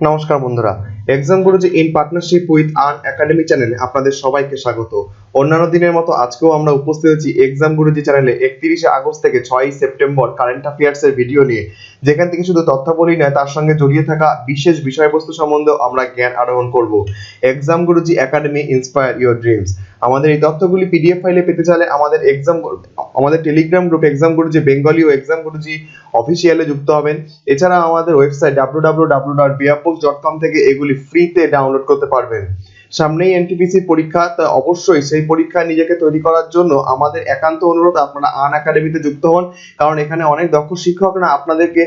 নমস্কার বন্ধুরা, exam Guruji in partnership with earn academy চ্যানেলে আপনাদের সবাইকে স্বাগত। অন্যান্য দিনের মতো আজকেও আমরা উপস্থিত আছি এক্সাম গুরুজি চ্যানেলে 31শে আগস্ট থেকে 6ই সেপ্টেম্বর কারেন্ট অ্যাফেয়ার্স এর ভিডিও নিয়ে, যেখান থেকে শুধু তথ্যাবলী নয় তার সঙ্গে জড়িয়ে থাকা বিশেষ বিষয়বস্তু সম্বন্ধে আমরা জ্ঞান আরোহণ করব। Exam Guruji academy inspire your dreams. আমাদের এই তথ্যগুলি পিডিএফ ফাইলে পেতে চাইলে আমাদের টেলিগ্রাম গ্রুপ এক্সাম গুরুজি বেঙ্গলি ও এক্সাম গুরুজি অফিসিয়ালে যুক্ত হবেন। এছাড়া আমাদের ওয়েবসাইট www.beapbooks.com থেকে এগুলি ফ্রিতে ডাউনলোড করতে পারবেন। সামনেই এনটিপিসি পরীক্ষা, তা অবশ্যই সেই পরীক্ষায় নিজেকে তৈরি করার জন্য আমাদের একান্ত অনুরোধ আপনারা আর্ন একাডেমিতে যুক্ত হন, কারণ এখানে অনেক দক্ষ শিক্ষকরা আপনাদেরকে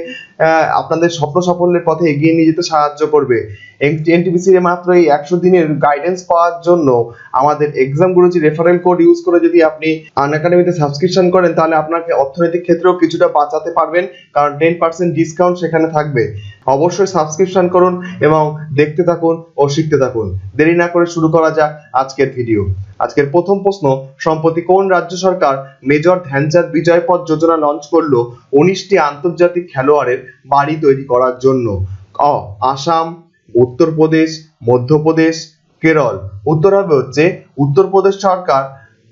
আপনাদের স্বপ্ন সাফল্যের পথে এগিয়ে নিয়ে যেতে সাহায্য করবে। এনটিপিসির মাত্র এই 100 দিনের গাইডেন্স পাওয়ার জন্য আমাদের এক্সাম গুরুজি রেফারেল কোড ইউজ করে যদি আপনি আর্ন একাডেমিতে সাবস্ক্রিপশন করেন, তাহলে আপনাকে অর্থনৈতিক ক্ষেত্রেও কিছুটা বাঁচাতে পারবেন, কারণ 10% ডিসকাউন্ট সেখানে থাকবে। অবশ্যই সাবস্ক্রিপশন করুন এবং দেখতে থাকুন ও শিখতে থাকুন। দেরি না করে শুরু করা যাক আজকের ভিডিও। আজকের প্রথম প্রশ্ন, সম্প্রতি কোন রাজ্য সরকার মেজর ধ্যানচাঁদ বিজয় পথ যোজনা লঞ্চ করলো 19টি আন্তর্জাতিক খেলোয়াড়ের বাড়ি তৈরি করার জন্য? আসাম, উত্তরপ্রদেশ, মধ্যপ্রদেশ, কেরল। উত্তর হবে হচ্ছে উত্তরপ্রদেশ সরকার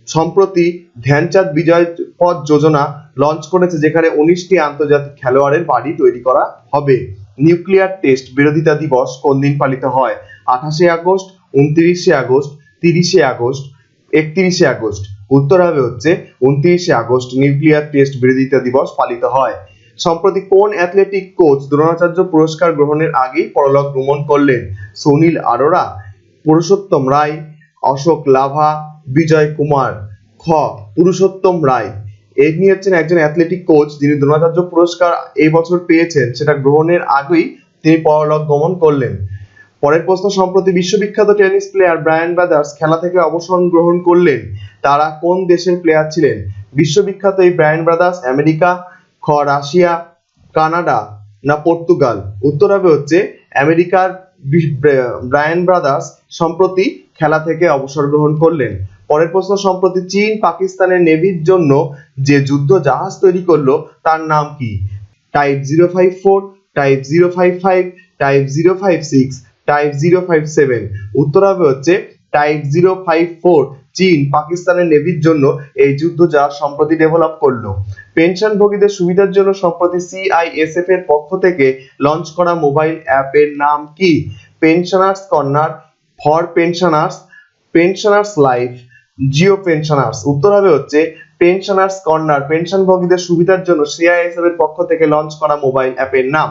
সম্প্রতি ধ্যানচাঁদ বিজয় পথ যোজনা লঞ্চ করেছে, যেখানে 19টি আন্তর্জাতিক খেলোয়াড়ের বাড়ি তৈরি করা হবে। নিউক্লিয়ার টেস্ট বিরোধিতা দিবস কোন দিন পালিত হয়? 28শে আগস্ট, 29শে আগস্ট, 30শে আগস্ট, 31শে আগস্ট। উত্তর হবে হচ্ছে 29শে আগস্ট নিউক্লিয়ার টেস্ট বিরোধিতা দিবস পালিত হয়। সম্প্রতি কোন অ্যাথলেটিক কোচ দ্রোণাচার্য পুরস্কার গ্রহণের আগেই পরলোক গমন করলেন? সুনীল আরোরা, পুরুষোত্তম রায়, অশোক লাভা, বিজয় কুমার। খ, পুরুষোত্তম রায়। এমনি হচ্ছেন একজন অ্যাথলেটিক কোচ যিনি দ্রোণাচার্য পুরস্কার এই বছর পেয়েছেন, সেটা গ্রহণের আগেই তিনি পরলোক গমন করলেন। পরের প্রশ্ন, সম্প্রতি বিশ্ববিখ্যাত টেনিস প্লেয়ার ব্রায়ান ব্রাদার্স খেলা থেকে অবসর গ্রহণ করলেন, তারা কোন দেশের প্লেয়ার ছিলেন? বিশ্ববিখ্যাত এই ব্রায়ান ব্রাদার্স আমেরিকা, খ রাশিয়া, কানাডা না পর্তুগাল। উত্তর হবে হচ্ছে আমেরিকার ব্রায়ান ব্রাদার্স সম্প্রতি খেলা থেকে অবসর গ্রহণ করলেন। পরের প্রশ্ন, সম্প্রতি চীন পাকিস্তানের নেভির জন্য যে যুদ্ধ জাহাজ তৈরি করলো তার নাম কি? Type 054, type 055, type 056, type 057। উত্তর হবে হচ্ছে টাইপ 054। চীন পাকিস্তানের নেভির জন্য এই যুদ্ধ জাহাজ সম্প্রতি ডেভেলপ করলো। পেনশনভোগীদের সুবিধার জন্য সম্প্রতি সিআইএসএফ এর পক্ষ থেকে লঞ্চ করা মোবাইল অ্যাপের নাম কি? Pensioners corner, for pensioners, pensioners life, Jio pensioners. উত্তর হবে হচ্ছে পেনশনার্স কর্নার, পেনশনভোগীদের সুবিধার জন্য সিআইএসএফ এর পক্ষ থেকে লঞ্চ করা মোবাইল অ্যাপের নাম।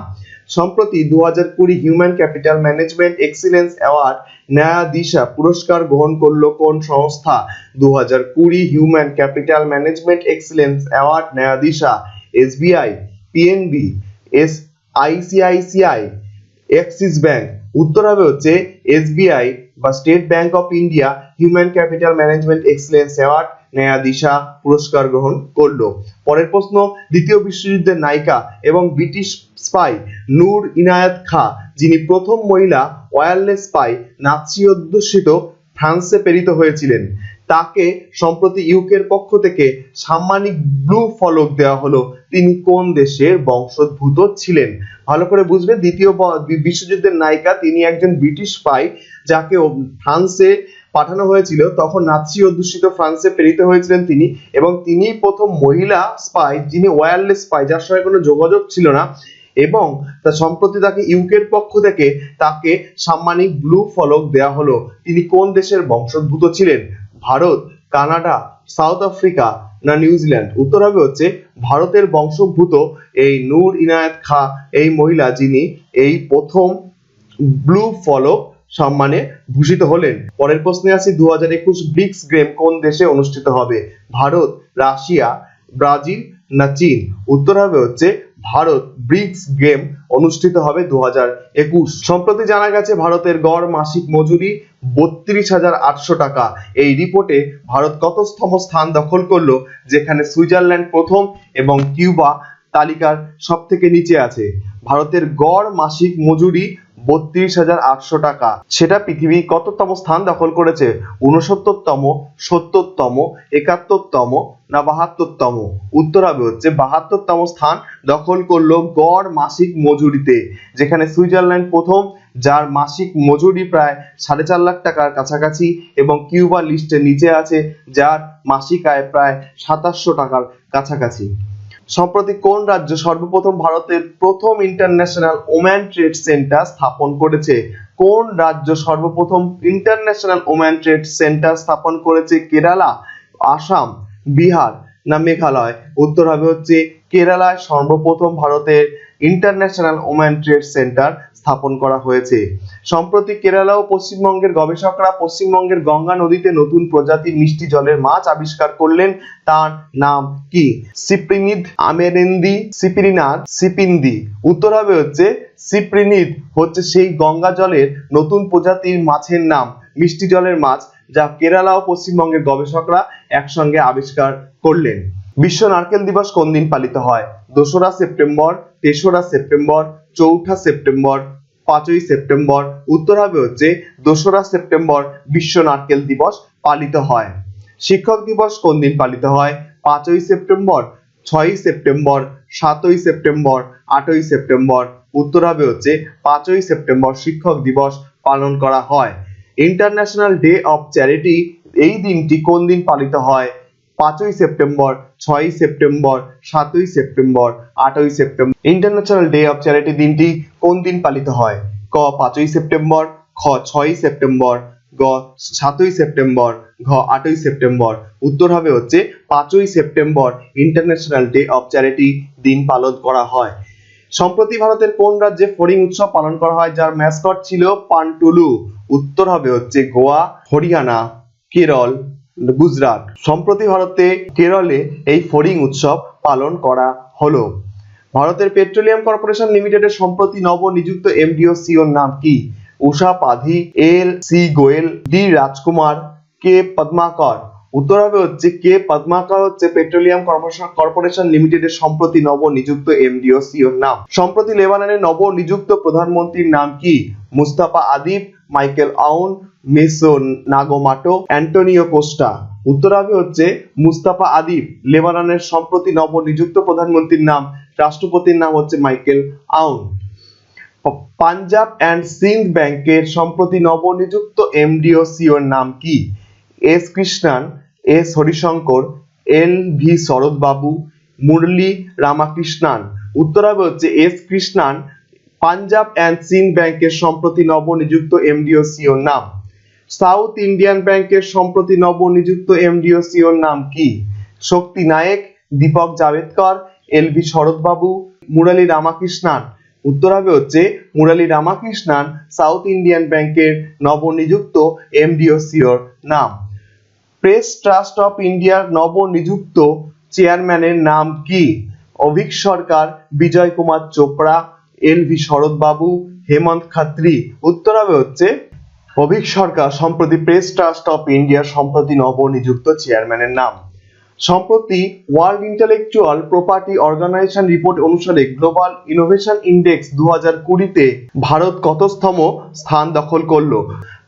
সম্প্রতি 2020 human capital management excellence award Naya Disha পুরস্কার গ্রহণ করলো কোন সংস্থা? 2020 human capital management excellence award Naya Disha, SBI, PNB, ICICI, Axis bank. উত্তর হবে হচ্ছে এসবিআই বা State Bank of India human capital management excellence award Naya Disha পুরস্কার গ্রহণ করলো। পরের প্রশ্ন, দ্বিতীয় বিশ্বযুদ্ধের নায়িকা এবং ব্রিটিশ স্পাই নূর ইনায়াত খাঁ, যিনি প্রথম মহিলা ওয়্যারলেস স্পাই নাৎসি অধ্যুষিত ফ্রান্সে প্রেরিত হয়েছিলেন, তাকে সম্প্রতি ইউকের পক্ষ থেকে সাম্মানিক ব্লু ফলক দেওয়া হলো, তিনি কোন দেশের বংশোদ্ভূত ছিলেন? ভালো করে বুঝবে, দ্বিতীয় বিশ্বযুদ্ধের নায়িকা তিনি একজন ব্রিটিশ স্পাই, যাকে ফ্রান্সে পাঠানো হয়েছিল, তখন নাৎসি অধ্যুষিত ফ্রান্সে প্রেরিত হয়েছিলেন তিনি, এবং তিনি প্রথম মহিলা স্পাই যিনি ওয়্যারলেস স্পাই, যার সঙ্গে কোনো যোগাযোগ ছিল না, এবং তা সম্প্রতি তাকে ইউকের পক্ষ থেকে তাকে সাম্মানিক ব্লু ফলক দেওয়া হলো। তিনি কোন দেশের বংশোদ্ভূত ছিলেন? ভারত, কানাডা, সাউথ আফ্রিকা না নিউজিল্যান্ড। উত্তর হবে হচ্ছে ভারতের বংশোদ্ভূত এই নূর ইনায়াত খাঁ, এই মহিলা যিনি এই প্রথম ব্লু ফলক সম্মানে ভূষিত হলেন। পরের প্রশ্নে আসি, 2021 ব্রিক্স গেম কোন দেশে অনুষ্ঠিত হবে? ভারত, রাশিয়া, ব্রাজিল না চীন। উত্তর হবে হচ্ছে ভারত। ব্রিক্স গেম অনুষ্ঠিত হবে 2021। সম্প্রতি জানা গেছে ভারতের গড় মাসিক মজুরি 32,800 টাকা। এই রিপোর্টে ভারত কততম স্থান দখল করলো, যেখানে সুইজারল্যান্ড প্রথম এবং কিউবা তালিকার সব থেকে নিচে আছে। ভারতের গড় মাসিক মজুরি 32,800 টাকা, সেটা পৃথিবী কততম স্থান দখল করেছে? 69তম, 70তম, 71তম না 72তম। উত্তর হবে হচ্ছে 72তম স্থান দখল করলো গড় মাসিক মজুরিতে, যেখানে সুইজারল্যান্ড প্রথম যার মাসিক মজুরি প্রায় 4.5 লাখ টাকার কাছাকাছি এবং কিউবা লিস্টের নিচে আছে যার মাসিক আয় প্রায় 2700 টাকার কাছাকাছি। সম্প্রতি কোন রাজ্য সর্বপ্রথম ভারতের প্রথম ইন্টারন্যাশনাল ওম্যান ট্রেড সেন্টার স্থাপন করেছে? কোন রাজ্য সর্বপ্রথম ইন্টারন্যাশনাল ওম্যান ট্রেড সেন্টার স্থাপন করেছে? কেরালা, আসাম, বিহার না মেঘালয়? উত্তর হবে হচ্ছে কেরালায় সর্বপ্রথম ভারতের ইন্টারন্যাশনাল ওম্যান ট্রেড সেন্টার স্থাপন করা হয়েছে। সম্প্রতি কেরালা ও পশ্চিমবঙ্গের গবেষকরা পশ্চিমবঙ্গের গঙ্গা নদীতে নতুন প্রজাতির মিষ্টি জলের মাছ আবিষ্কার করলেন, তার নাম কি? সিপ্রিনিদ, আমেরেন্দি, সিপ্রিনাদ, সিপিন্দি? উত্তর হবে হচ্ছে সিপ্রিনিদ হচ্ছে সেই গঙ্গা জলের নতুন প্রজাতির মাছের নাম, মিষ্টি জলের মাছ, যা কেরালা ও পশ্চিমবঙ্গের গবেষকরা একসঙ্গে আবিষ্কার করলেন। বিশ্ব নারকেল দিবস কোন দিন পালিত হয়? 2রা সেপ্টেম্বর, 3রা সেপ্টেম্বর, 4ঠা সেপ্টেম্বর, 5ই সেপ্টেম্বর? উত্তর হবে হচ্ছে 2রা সেপ্টেম্বর বিশ্ব নারকেল দিবস পালিত হয়। শিক্ষক দিবস কোন দিন পালিত হয়? 5ই সেপ্টেম্বর, 6ই সেপ্টেম্বর, 7ই সেপ্টেম্বর, 8ই সেপ্টেম্বর? উত্তর হবে হচ্ছে 5ই সেপ্টেম্বর শিক্ষক দিবস পালন করা হয়। ইন্টারন্যাশনাল ডে অফ চ্যারিটি এই দিনটি কোন দিন পালিত হয়? 5ই সেপ্টেম্বর, 6ই সেপ্টেম্বর, 7ই সেপ্টেম্বর, 8ই September? International day of charity দিনটি কোন দিন পালিত হয়? ক 5ই সেপ্টেম্বর, খ 6ই সেপ্টেম্বর, গ 7ই সেপ্টেম্বর, ঘ 8ই সেপ্টেম্বর? উত্তর হবে হচ্ছে 5ই September international day of charity দিন পালন করা হয়। সম্প্রতি ভারতের কোন রাজ্যে ফড়িং উৎসব পালন করা হয় যার ম্যাসকট ছিল পান্টুলু? উত্তর হবে হচ্ছে গোয়া, হরিয়ানা, কেরল, গুজরাট? সম্প্রতি ভারতে কেরলে এই ফড়িং উৎসব পালন করা হলো। ভারতের পেট্রোলিয়াম কর্পোরেশন লিমিটেডের সম্প্রতি নবনিযুক্ত এমডি ও সিইওর নাম কি? উষা পাধি, এল সি গোয়েল, ডি রাজকুমার, কে পদ্মাকর? উত্তর হবে হচ্ছে কে পদ্মাকর হচ্ছে পেট্রোলিয়াম কর্পোরেশন লিমিটেডের সম্প্রতি নবনিযুক্ত এমডি ও সিইওর নাম। সম্প্রতি লেবাননের নবনিযুক্ত প্রধানমন্ত্রীর নাম কি? মুস্তাফা আদিব, মাইকেল আউন, মেসো নাগোমাটো, অ্যান্টোনিও কোস্টা? উত্তর হবে হচ্ছে মুস্তাফা আদিব লেবাননের সম্প্রতি নবনিযুক্ত প্রধানমন্ত্রীর নাম। রাষ্ট্রপতির নাম হচ্ছে Michael Aoun. Punjab and Sind ব্যাংকের সম্প্রতি নবনিযুক্ত এমডি ও সিইওর নাম কি? S Krishnan, S Harishankar, L V Sharat Babu, Murali Ramakrishnan? উত্তর হবে হচ্ছে এস কৃষ্ণান পাঞ্জাব অ্যান্ড সিন্ধ ব্যাংকের সম্প্রতি নবনিযুক্ত এমডি ও সিইওর নাম। সাউথ ইন্ডিয়ান ব্যাংকের সম্প্রতি নবনিযুক্ত এমডি ও সিইওর নাম কি? শক্তি নায়েক, দীপক জাভেদকর, এল ভি শরৎ বাবু, মুরলী রামাকৃষ্ণান? উত্তর হবে হচ্ছে মুরলী রামাকৃষ্ণান সাউথ ইন্ডিয়ান ব্যাংকের নবনিযুক্ত এমডি ও সিইওর নাম। প্রেস ট্রাস্ট অফ ইন্ডিয়ার নবনিযুক্ত চেয়ারম্যানের নাম কি? অভিক সরকার, বিজয় কুমার চোপড়া, এল ভি শরৎ বাবু, হেমন্ত খাত্রি? উত্তর হবে হচ্ছে অভিক সরকার সম্প্রতি প্রেস ট্রাস্ট অফ ইন্ডিয়ার সম্প্রতি নবনিযুক্ত চেয়ারম্যানের নাম। সম্প্রতি World Intellectual Property Organization report অনুসারে গ্লোবাল ইনোভেশন ইন্ডেক্স 2020-তে ভারত কততম স্থান দখল করলো?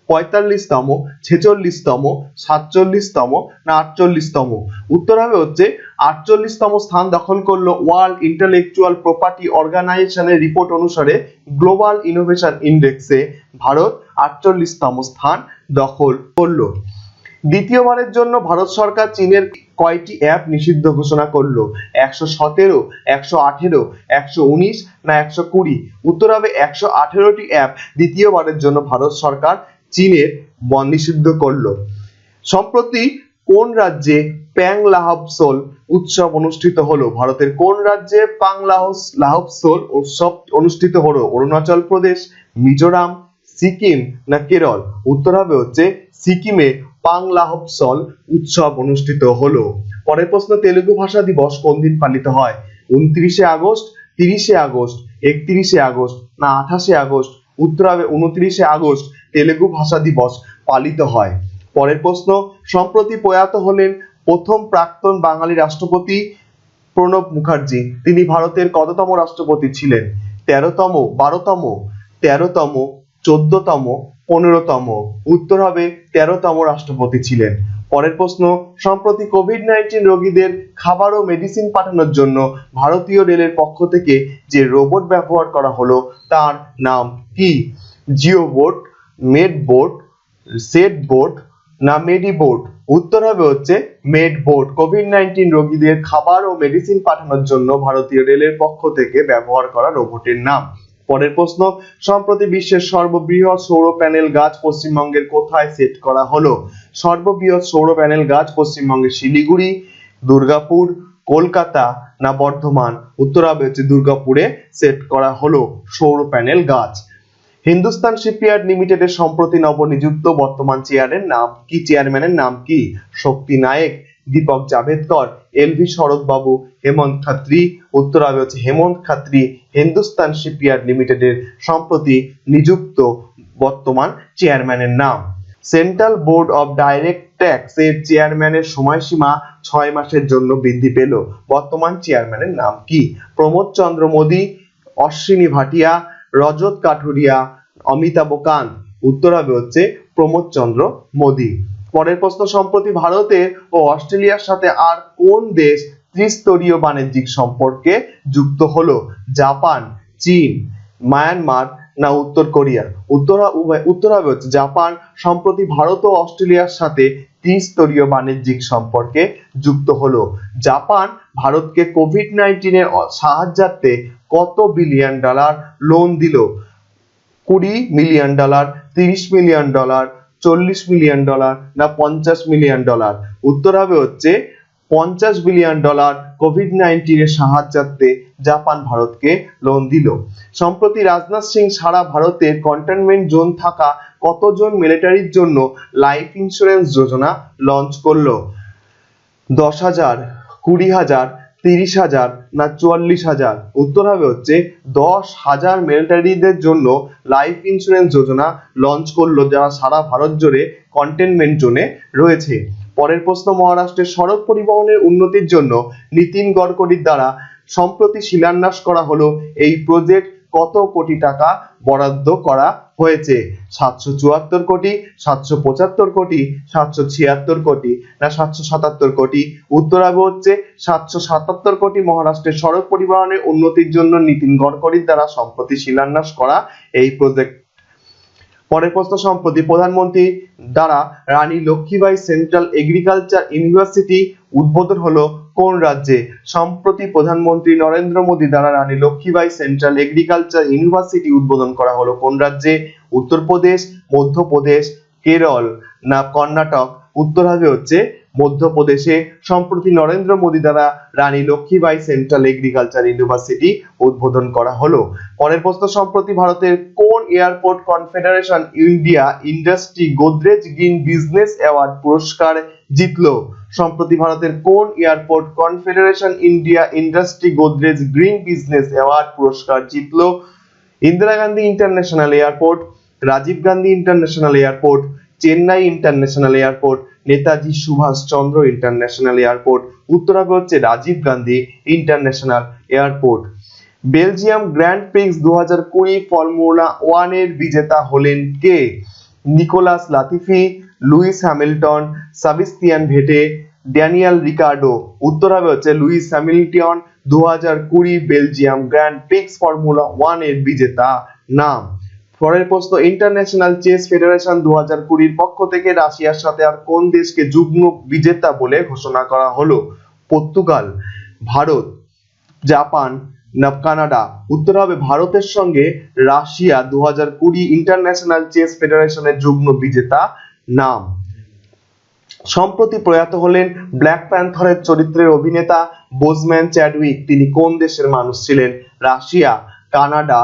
45তম, 46তম, 47তম না 48তম? উত্তর হবে হচ্ছে 48তম স্থান দখল করলো ওয়ার্ল্ড ইন্টেলেকচুয়াল প্রপার্টি অর্গানাইজেশনের রিপোর্ট অনুসারে গ্লোবাল ইনোভেশন ইন্ডেক্সে ভারত 48তম স্থান দখল করলো। দ্বিতীয়বারের জন্য ভারত সরকার চীনের কয়টি অ্যাপ নিষিদ্ধ ঘোষণা করলো? 117, 118, 119 না 120? উত্তর হবে 118টি অ্যাপ দ্বিতীয়বারের জন্য ভারত সরকার চীনের নিষিদ্ধ করলো। সম্প্রতি কোন রাজ্যে প্যাং লাহোৎসব উৎসব অনুষ্ঠিত হলো? ভারতের কোন রাজ্যে প্যাং লাহোৎসব উৎসব অনুষ্ঠিত হলো? অরুণাচল প্রদেশ, মিজোরাম, সিকিম না কেরল? উত্তর হবে হচ্ছে সিকিমে প্যাং লাহোৎসব উৎসব অনুষ্ঠিত হলো। পরের প্রশ্ন, তেলুগু ভাষা দিবস কোন দিন পালিত হয়? 29শে আগস্ট, 30শে আগস্ট, 31শে আগস্ট না 28শে আগস্ট? উত্তর হবে 29শে আগস্ট তেলুগু ভাষা দিবস পালিত হয়। পরের প্রশ্ন, সম্প্রতি প্রয়াত হলেন প্রথম প্রাক্তন বাঙালি রাষ্ট্রপতি প্রণব মুখার্জি। তিনি ভারতের কততম রাষ্ট্রপতি ছিলেন? 13তম, 12তম, 13তম, 14তম, 15তম? উত্তর হবে 13তম রাষ্ট্রপতি ছিলেন। পরের প্রশ্ন, সম্প্রতি কোভিড-19 রোগীদের খাবার ও মেডিসিন পাঠানোর জন্য ভারতীয় রেলের পক্ষ থেকে যে রোবট ব্যবহার করা হলো তার নাম কি? Jio boat, made boat, set boat না মেডি বোট? উত্তর হবে হচ্ছে মেড বোট। কোভিড-19 রোগীদের খাবার ও মেডিসিন পাঠানোর জন্য ভারতীয় রেলের পক্ষ থেকে ব্যবহার করা রোবটের নাম। পরের প্রশ্ন, সম্প্রতি বিশ্বের সর্ববৃহৎ সৌর প্যানেল গাছ পশ্চিমবঙ্গের কোথায় সেট করা হলো? সর্ববৃহৎ সৌর প্যানেল গাছ পশ্চিমবঙ্গের শিলিগুড়ি, দুর্গাপুর, কলকাতা না বর্ধমান? উত্তর হবে হচ্ছে দুর্গাপুরে সেট করা হলো সৌর প্যানেল গাছ। হিন্দুস্তান শিপইয়ার্ড লিমিটেডের সম্প্রতি নবনিযুক্ত বর্তমান চেয়ারম্যানের নাম কি? শক্তি নায়েক, দীপক জাভেদকর, এলভি শরৎ বাবু, হেমন্ত খাত্রি? উত্তর হবে হচ্ছে হেমন্ত খাত্রি হিন্দুস্তান শিপইয়ার্ড লিমিটেডের সম্প্রতি নিযুক্ত বর্তমান চেয়ারম্যানের নাম। Central board of direct tax এর চেয়ারম্যানের সময়সীমা 6 মাসের জন্য বৃদ্ধি পেল। বর্তমান চেয়ারম্যানের নাম কি? প্রমোদ চন্দ্র মোদী, অশ্বিনী ভাটিয়া, রজত কাঠুরিয়া, অমিতাভ কান্ত? উত্তর হবে হচ্ছে প্রমোদ চন্দ্র মোদী। পরের প্রশ্ন, সম্প্রতি ভারতের ও অস্ট্রেলিয়ার সাথে আর কোন দেশ ত্রিস্তরীয় বাণিজ্যিক সম্পর্কে যুক্ত হলো? জাপান, চীন, মায়ানমার না উত্তর কোরিয়া? উত্তর হবে হচ্ছে জাপান সম্প্রতি ভারত ও অস্ট্রেলিয়ার সাথে ত্রিস্তরীয় বাণিজ্যিক সম্পর্কে যুক্ত হলো। জাপান ভারতকে কোভিড-19 এর সাহায্যার্থে কত বিলিয়ন ডলার লোন দিল? $20 মিলিয়ন, $30 মিলিয়ন, $40 মিলিয়ন না $50 মিলিয়ন? উত্তর হবে হচ্ছে $50 বিলিয়ন কোভিড-19 এর সাহায্যার্থে জাপান ভারতকে লোন দিল। সম্প্রতি রাজনাথ সিং সারা ভারতের কন্টেনমেন্ট জোন থাকা কতজন মিলিটারির জন্য লাইফ ইন্স্যুরেন্স যোজনা লঞ্চ করলো? 10,000, 20,000, 30,000 না 44,000? উত্তর হবে হচ্ছে 10,000 মিলিটারিদের জন্য লাইফ ইন্স্যুরেন্স যোজনা লঞ্চ করলো যারা সারা ভারত জুড়ে কন্টেনমেন্ট জোনে রয়েছে। পরের প্রশ্ন, মহারাষ্ট্রের সড়ক পরিবহনের উন্নতির জন্য নীতিন গডকরির দ্বারা সম্প্রতি শিলান্যাস করা হলো এই প্রজেক্ট কত কোটি টাকা বরাদ্দ করা হয়েছে? 774 কোটি, 775 কোটি, 776 কোটি না 777 কোটি? উত্তর হবে হচ্ছে 777 কোটি মহারাষ্ট্রের সড়ক পরিবহনের উন্নতির জন্য নীতিন গডকরির দ্বারা সম্প্রতি শিলান্যাস করা এই প্রজেক্ট। পরের প্রশ্ন, সম্প্রতি প্রধানমন্ত্রী দ্বারা Rani Lakshmibai central agriculture university উদ্বোধন হলো কোন রাজ্যে? সম্প্রতি প্রধানমন্ত্রী নরেন্দ্র মোদী দ্বারা Rani Lakshmibai central agriculture university উদ্বোধন করা হলো কোন রাজ্যে? উত্তরপ্রদেশ, মধ্যপ্রদেশ, কেরল না কর্ণাটক? উত্তর হবে হচ্ছে মধ্যপ্রদেশে সম্প্রতি নরেন্দ্র মোদী দ্বারা Rani Lakshmibai central agriculture university উদ্বোধন করা হলো। পরের প্রশ্ন, সম্প্রতি ভারতের কোন airport confederation India industry Godrej green business award পুরস্কার জিতলো? সম্প্রতি ভারতের কোন airport confederation India industry Godrej green business award পুরস্কার জিতলো? Indira Gandhi international airport, Rajiv Gandhi international airport, Chennai international airport, Netaji Subhash Chandra international airport? উত্তর হবে হচ্ছে Rajiv Gandhi international airport. Belgium grand prix 2020 formula 1 এর বিজেতা হলেন কে? Nicholas Latifi, Lewis Hamilton, Sebastian Vettel, Daniel Ricciardo? উত্তর হবে হচ্ছে Lewis Hamilton 2020 Belgium grand prix formula 1 এর বিজেতা নাম। পরের প্রশ্ন, ইন্টারন্যাশনাল চেস ফেডারেশন 2020 পক্ষ থেকে রাশিয়ার সাথে আর কোন দেশকে যুগ্ম বিজেতা বলে ঘোষণা করা হলো? পর্তুগাল, ভারত, জাপান না কানাডা? উত্তর হবে ভারতের সঙ্গে রাশিয়া 2020 ইন্টারন্যাশনাল চেস ফেডারেশনের যুগ্ম বিজেতা নাম। সম্প্রতি প্রয়াত হলেন ব্ল্যাক প্যান্থারের চরিত্রের অভিনেতা বোজম্যান চ্যাডউইক। তিনি কোন দেশের মানুষ ছিলেন? রাশিয়া, কানাডা,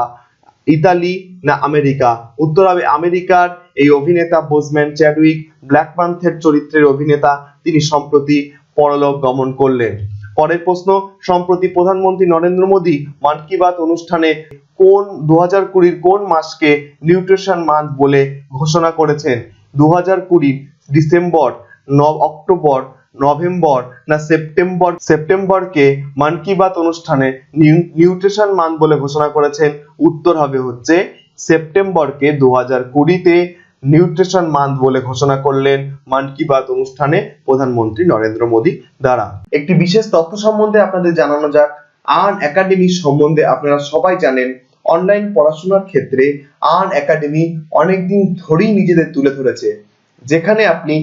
ইতালি না আমেরিকা? উত্তর হবে আমেরিকার এই অভিনেতা বোজম্যান চ্যাডউইক ব্ল্যাক প্যান্থার চরিত্রের অভিনেতা। তিনি সম্প্রতি পরলোক গমন করলেন। পরের প্রশ্ন, সম্প্রতি প্রধানমন্ত্রী নরেন্দ্র মোদী মন কি বাত অনুষ্ঠানে 2020 কোন মাসকে নিউট্রিশন মান্থ বলে ঘোষণা করেছেন? 2020 ডিসেম্বর, অক্টোবর, নভেম্বর না সেপ্টেম্বরকে মন কি বাত অনুষ্ঠানে নিউট্রিশন মান্থ বলে ঘোষণা করেছেন? উত্তর হবে হচ্ছে সেপ্টেম্বরকে 2020 নিউট্রিশন মান্থ বলে ঘোষণা করলেন মন কি বাত অনুষ্ঠানে প্রধানমন্ত্রী নরেন্দ্র মোদী দ্বারা। একটি বিশেষ তথ্য সম্বন্ধে আপনাদের জানানো যাক। আন একাডেমি সম্বন্ধে আপনারা সবাই জানেন অনলাইন পড়াশোনার ক্ষেত্রে আর্ন একাডেমি অনেকদিন ধরেই নিজেদের তুলে ধরেছে। যেখানে আপনি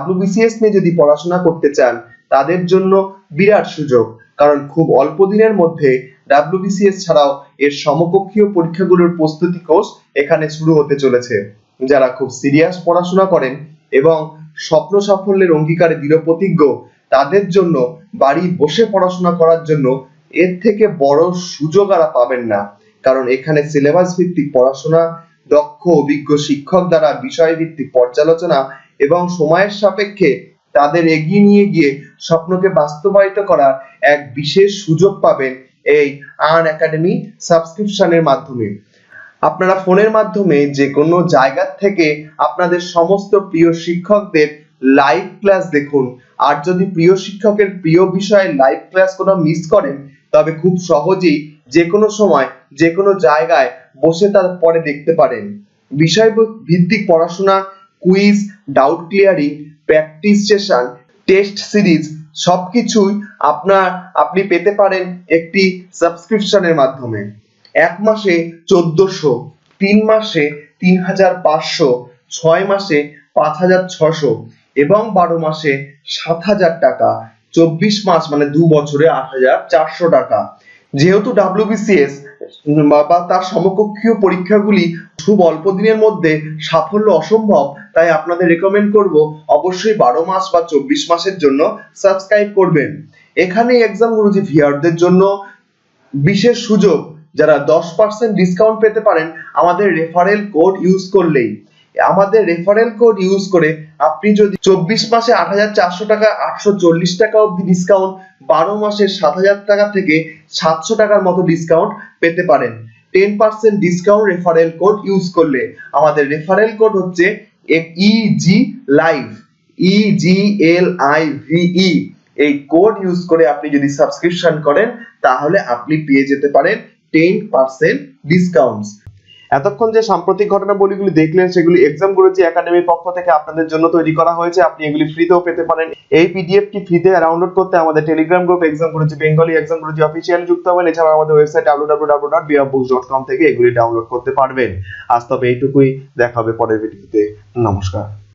WBCS নিয়ে যদি পড়াশোনা করতে চান তাদের জন্য বিরাট সুযোগ, কারণ খুব অল্প দিনের মধ্যে WBCS ছাড়াও এর সমকক্ষীয় পরীক্ষাগুলোর প্রস্তুতি কোর্স এখানে শুরু হতে চলেছে। যারা খুব সিরিয়াস পড়াশোনা করেন এবং স্বপ্ন সাফল্যের অঙ্গীকারে দৃঢ়প্রতিজ্ঞ তাদের জন্য বাড়ি বসে পড়াশোনা করার জন্য এর থেকে বড় সুযোগ আর পাবেন না, কারণ এখানে সিলেবাস ভিত্তিক পড়াশোনা, দক্ষ অভিজ্ঞ শিক্ষক দ্বারা বিষয় ভিত্তিক পর্যালোচনা এবং সময়ের সাপেক্ষে তাদের এগিয়ে নিয়ে গিয়ে স্বপ্নকে বাস্তবায়িত করার এক বিশেষ সুযোগ পাবেন এই আর্ন একাডেমি সাবস্ক্রিপশনের মাধ্যমে। আপনারা ফোনের মাধ্যমে যে কোনো জায়গা থেকে আপনাদের সমস্ত প্রিয় শিক্ষকদের লাইভ ক্লাস দেখুন। আর যদি প্রিয় শিক্ষকের প্রিয় বিষয়ে লাইভ ক্লাস কোনো মিস করেন তবে খুব সহজেই যে কোনো সময় যে কোনো জায়গায় বসে তার পরে দেখতে পারেন। বিষয় ভিত্তিক পড়াশোনা, quiz, doubt clearing, practice session, test series সবকিছুই আপনি পেতে পারেন একটি সাবস্ক্রিপশনের মাধ্যমে। 1 মাসে 1400, 3 মাসে 3500, 6 মাসে 5600 এবং 12 মাসে 7000 টাকা, 24 মাস মানে 2 বছরে 8400 টাকা। যেহেতু WBCS বা তার সমকক্ষীয় পরীক্ষাগুলি খুব অল্প দিনের মধ্যে সাফল্য অসম্ভব, তাই আপনাদের রেকমেন্ড করব অবশ্যই 12 মাস বা 24 মাসের জন্য সাবস্ক্রাইব করবেন। এখানে এক্সাম গুরুজি ভিউয়ারদের জন্য বিশেষ সুযোগ, যারা 10% ডিসকাউন্ট পেতে পারেন আমাদের রেফারেল কোড ইউজ করলেই। আমাদের রেফারেল কোড ইউজ করে আপনি যদি 24 মাসে 8400 টাকা 840 টাকা অবধি ডিসকাউন্ট, 12 মাসে 7000 টাকা থেকে 700 টাকার মতো ডিসকাউন্ট পেতে পারেন 10% ডিসকাউন্ট রেফারেল কোড ইউজ করলে। আমাদের রেফারেল কোড হচ্ছে EG live, EGLIVE। এই কোড ইউজ করে আপনি যদি সাবস্ক্রিপশন করেন তাহলে আপনি পেয়ে যেতে পারেন 10% ডিসকাউন্ট। এতক্ষণ যে সাম্প্রতিক ঘটনাবলীগুলি দেখলেন সেগুলি এক্সাম গুরুজি একাডেমির পক্ষ থেকে আপনাদের জন্য তৈরি করা হয়েছে। আপনি এগুলি ফ্রিতেও পেতে পারেন। এই পিডিএফটি ফ্রিতে ডাউনলোড করতে আমাদের টেলিগ্রাম গ্রুপ এক্সাম গুরুজি বেঙ্গলি এক্সাম গুরুজি অফিসিয়াল যুক্ত হবেন। এছাড়াও আমাদের ওয়েবসাইট www.beofbooks.com থেকে এগুলি ডাউনলোড করতে পারবেন। আজ তবে এইটুকুই, দেখা হবে পরের ভিডিওতে। নমস্কার।